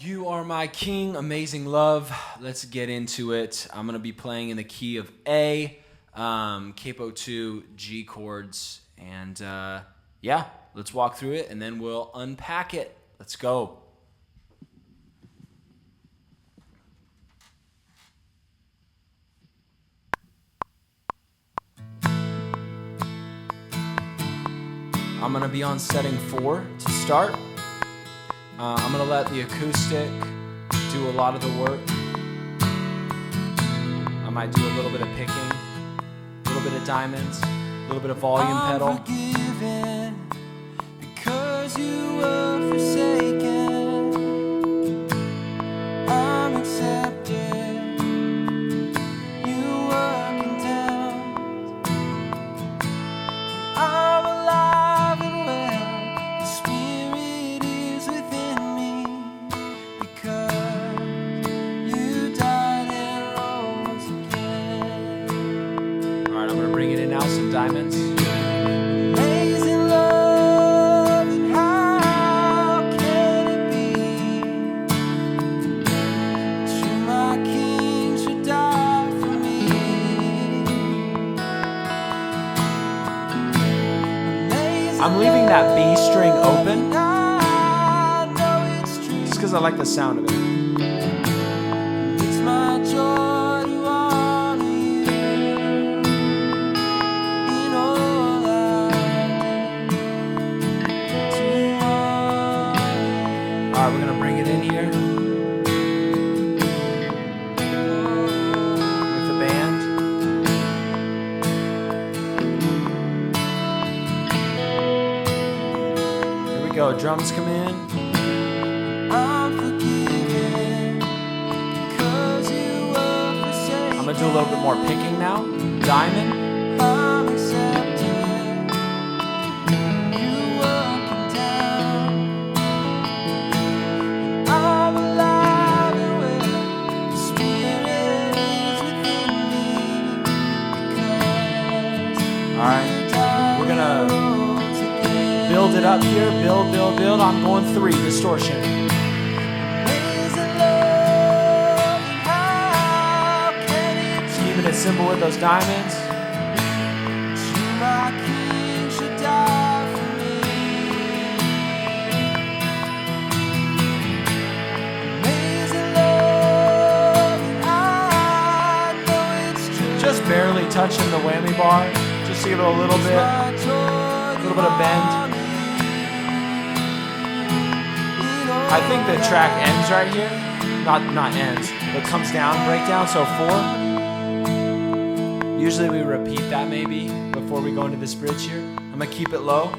You Are My King, Amazing Love. Let's get into it. I'm going to be playing in the key of A, capo 2, G chords, and yeah, let's walk through it, and then we'll unpack it. Let's go. I'm going to be on setting 4 to start. I'm going to let the acoustic do a lot of the work. I might do a little bit of picking, a little bit of diamonds, a little bit of volume pedal. I'm forgiven because you were forsaken. I'm accepted. You were condemned. I'm alive and well. The Spirit is within me because you died and rose again. All right, I'm going to bring it in now, some diamonds. Amazing love, and how can it be that you, my King, should die for me? I'm leaving that B string open I know it's true. just because I like the sound of it. It's my joy to honor you in all I do. To honor you. All right, we're going to bring it in here with the band. Here we go, drums come in. I'm forgiven because you were forsaken. I'm going to do a little bit more picking now. Diamond. I'm accepted. You were condemned. I'm alive and well. The Spirit is within me because All right, we're going to rose again. build it up here. Build. I'm going 3, distortion. Amazing love, and how can it Just keeping it simple with those diamonds. you, my King, should die for me? Amazing love, and I know it's true. Just barely touching the whammy bar. Just to give it a little bit. My joy, A little bit of bend. I think the track ends right here. Not ends, but comes down, breakdown, so 4. Usually we repeat that maybe before we go into this bridge here. I'm gonna keep it low.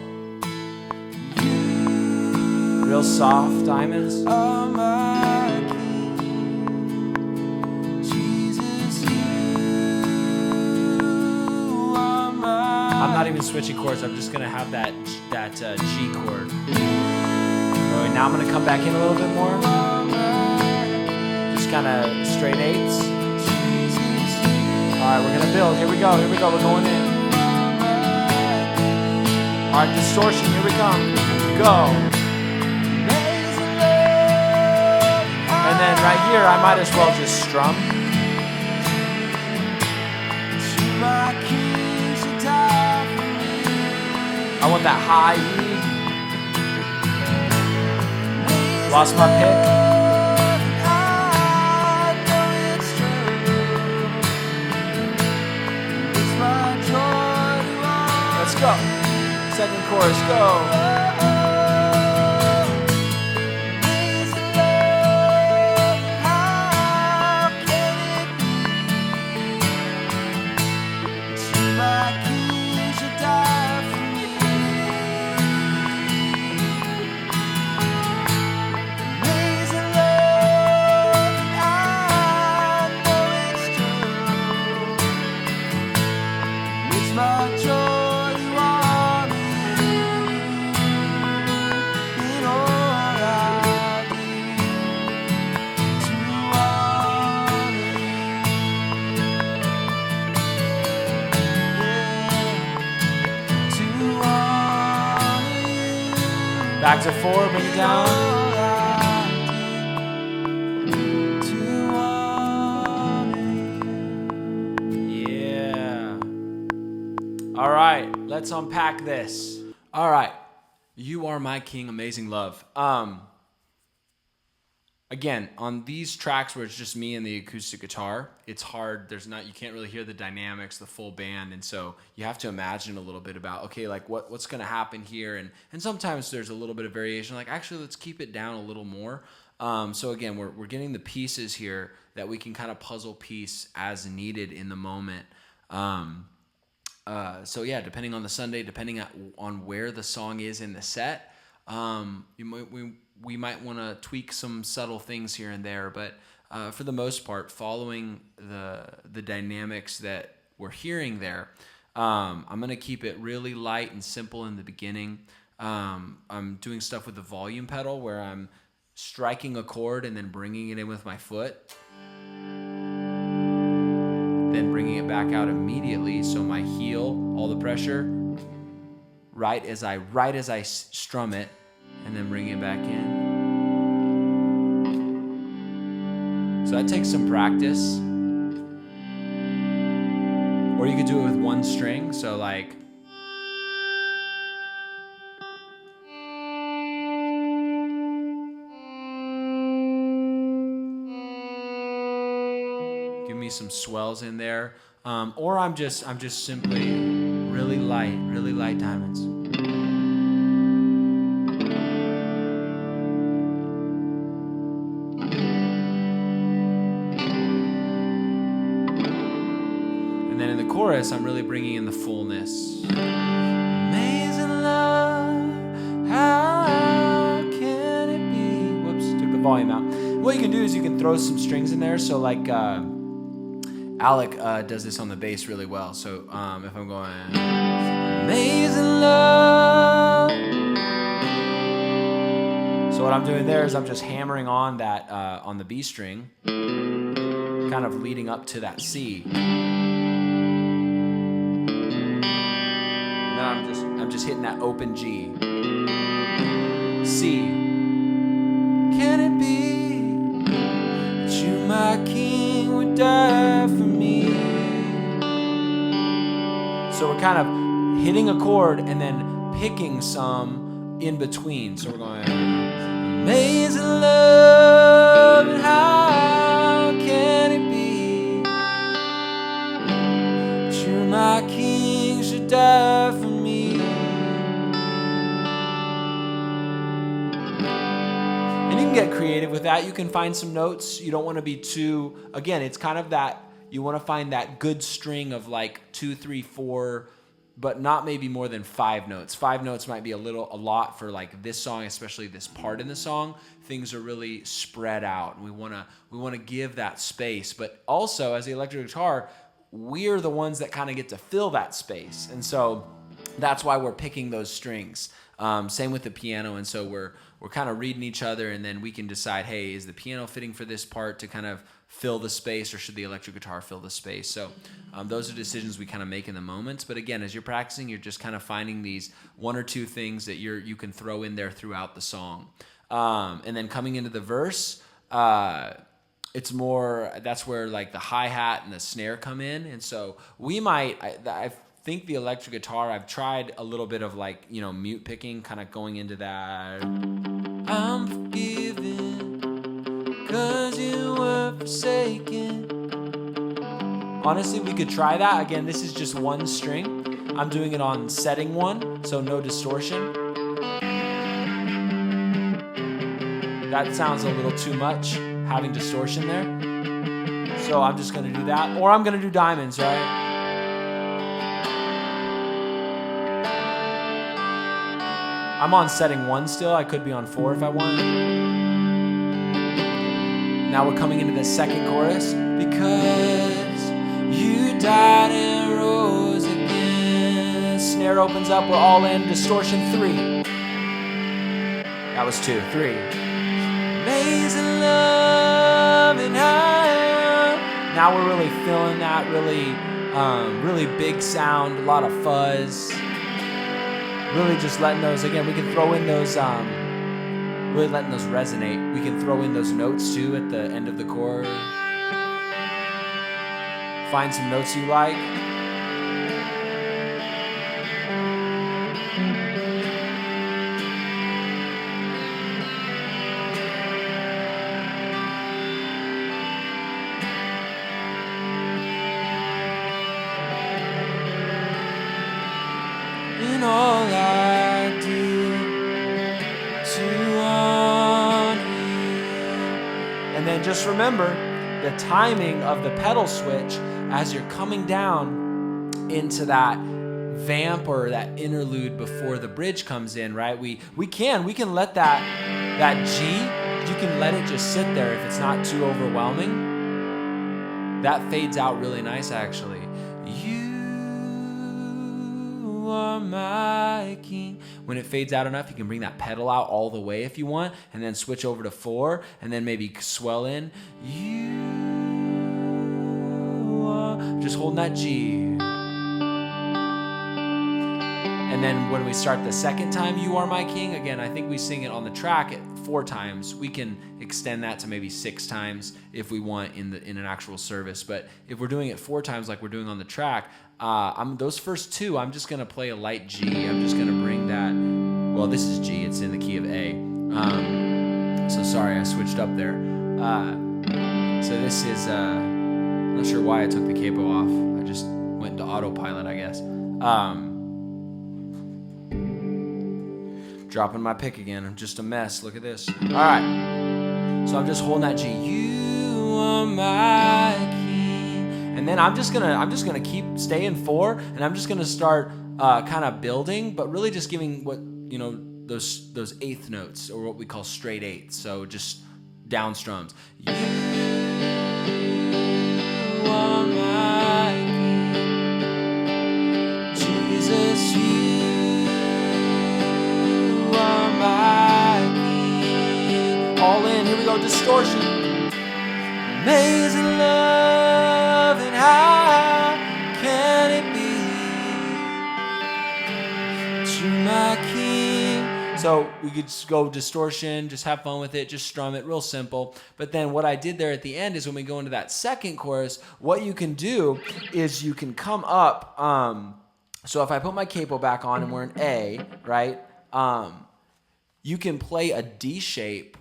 Real soft diamonds. are my King. Jesus, you are my I'm not even switching chords. I'm just gonna have that G chord. All right, now I'm gonna come back in a little bit more. Just kind of straight 8s. All right, we're gonna build. Here we go. We're going in. All right, distortion. Here we come. Go. And then right here, I might as well just strum. I want that high E. Lost my pick. Let's go. Second chorus, go. My joy to honor you in all I do. To honor you, yeah. To honor you. Back to 4, bring it down. All I let's unpack this. All right. You Are My King, Amazing Love. Again, on these tracks where it's just me and the acoustic guitar, it's hard. You can't really hear the dynamics, the full band, and so you have to imagine a little bit about, okay, like what's going to happen here, and sometimes there's a little bit of variation. Like, actually, let's keep it down a little more. So again, we're getting the pieces here that we can kind of puzzle piece as needed in the moment. So yeah, depending on the Sunday, depending on where the song is in the set, we might want to tweak some subtle things here and there, but for the most part, following the dynamics that we're hearing there, I'm going to keep it really light and simple in the beginning. I'm doing stuff with the volume pedal where I'm striking a chord and then bringing it in with my foot, then bringing it back out immediately, so my heel, all the pressure, right as I strum it, and then bring it back in. So that takes some practice. Or you could do it with one string, so like, give me some swells in there. Or I'm just simply really light diamonds. Chorus, I'm really bringing in the fullness. Amazing love, how can it be? Whoops, took the volume out. What you can do is you can throw some strings in there. So like Alec does this on the bass really well. So if I'm going amazing love, so what I'm doing there is I'm just hammering on that on the B string, kind of leading up to that C. I'm just hitting that open G. C. Can it be that you, my king, would die for me? So we're kind of hitting a chord and then picking some in between. So we're going, amazing love, and how can it be that you, my king, should die for me? Get creative with that. You can find some notes. You don't want to be too, again, it's kind of that, you want to find that good string of like 2, 3, 4, but not maybe more than 5 notes. 5 notes might be a lot for like this song, especially this part in the song. Things are really spread out, and we want to give that space. But also, as the electric guitar, we're the ones that kind of get to fill that space, and so that's why we're picking those strings. Same with the piano, and so we're kind of reading each other, and then we can decide, hey, is the piano fitting for this part to kind of fill the space, or should the electric guitar fill the space? So those are decisions we kind of make in the moment. But again, as you're practicing, you're just kind of finding these 1 or 2 things that you can throw in there throughout the song. And then coming into the verse, it's more, that's where like the hi-hat and the snare come in. And so we might, I think the electric guitar, I've tried a little bit of like, mute picking, kind of going into that. I'm forgiven, 'cause you were forsaken. Honestly, we could try that. Again, this is just one string. I'm doing it on setting 1, so no distortion. That sounds a little too much, having distortion there. So I'm just gonna do that. Or I'm gonna do diamonds, right? I'm on setting 1 still. I could be on 4 if I want. Now we're coming into the second chorus. Because you died and rose again. Snare opens up. We're all in. Distortion 3. That was 2. 3. Amazing love and how. Now we're really feeling that really big sound. A lot of fuzz. Really just letting those, again, we can throw in those, really letting those resonate. We can throw in those notes too at the end of the chord. Find some notes you like. And then just remember the timing of the pedal switch as you're coming down into that vamp or that interlude before the bridge comes in, right? We can let that G, you can let it just sit there if it's not too overwhelming. That fades out really nice, actually. You are my king. When it fades out enough, you can bring that pedal out all the way if you want, and then switch over to 4, and then maybe swell in. You are, just holding that G. And then when we start the second time, You Are My King, again, I think we sing it on the track at 4 times. We can extend that to maybe 6 times if we want in an actual service. But if we're doing it 4 times like we're doing on the track, those first 2, I'm just going to play a light G. I'm just going to bring that, well, this is G. It's in the key of A. So sorry, I switched up there. So this is, I'm not sure why I took the capo off. I just went into autopilot, I guess. Dropping my pick again. I'm just a mess. Look at this. All right. So I'm just holding that G. You are my king. And then I'm just gonna keep staying 4, and I'm just gonna start kind of building, but really just giving what, those eighth notes, or what we call straight eighths. So just down strums. You are my king. Jesus, you are my king. All in, here we go, distortion. Amazing love, and how can it be to my king? So we could just go distortion, just have fun with it, just strum it, real simple. But then what I did there at the end is when we go into that second chorus, what you can do is you can come up. So if I put my capo back on and we're in A, right? You can play a D shape.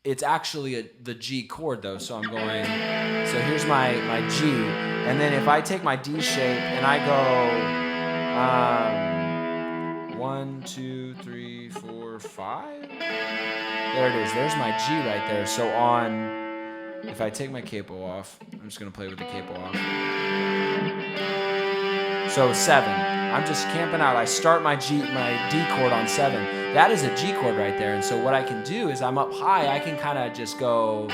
It's actually the G chord though. So I'm going, so here's my G. And then if I take my D shape and I go 1, 2, 3, 4, 5. There it is. There's my G right there. So if I take my capo off, I'm just going to play with the capo off. So 7. I'm just camping out. I start my D chord on 7. That is a G chord right there. And so what I can do is I'm up high. I can kind of just go.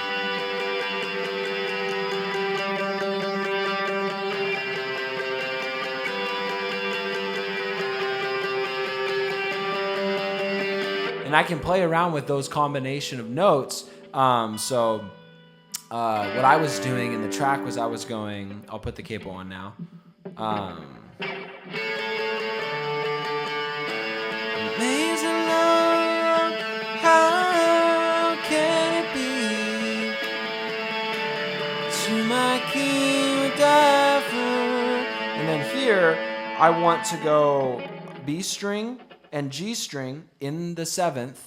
And I can play around with those combination of notes. What I was doing in the track was I was going, I'll put the capo on now. Amazing love, how can it be to my king would die for? And then here, I want to go B string and G string in the 7th,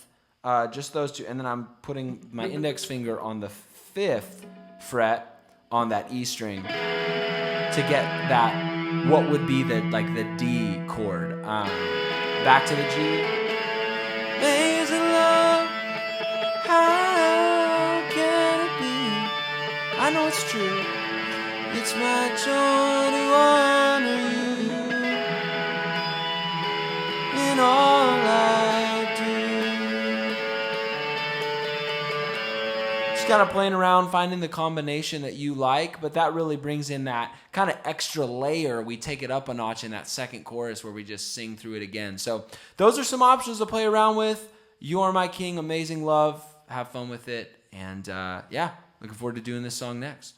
just those 2. And then I'm putting my index finger on the 5th fret on that E string to get that, what would be the D chord. Back to the G. Amazing love, how can it be? I know it's true. It's my joy to honor you in all I do. Just kind of playing around, finding the combination that you like, but that really brings in that kind of extra layer. We take it up a notch in that second chorus where we just sing through it again. So those are some options to play around with. You Are My King, Amazing Love. Have fun with it. And looking forward to doing this song next.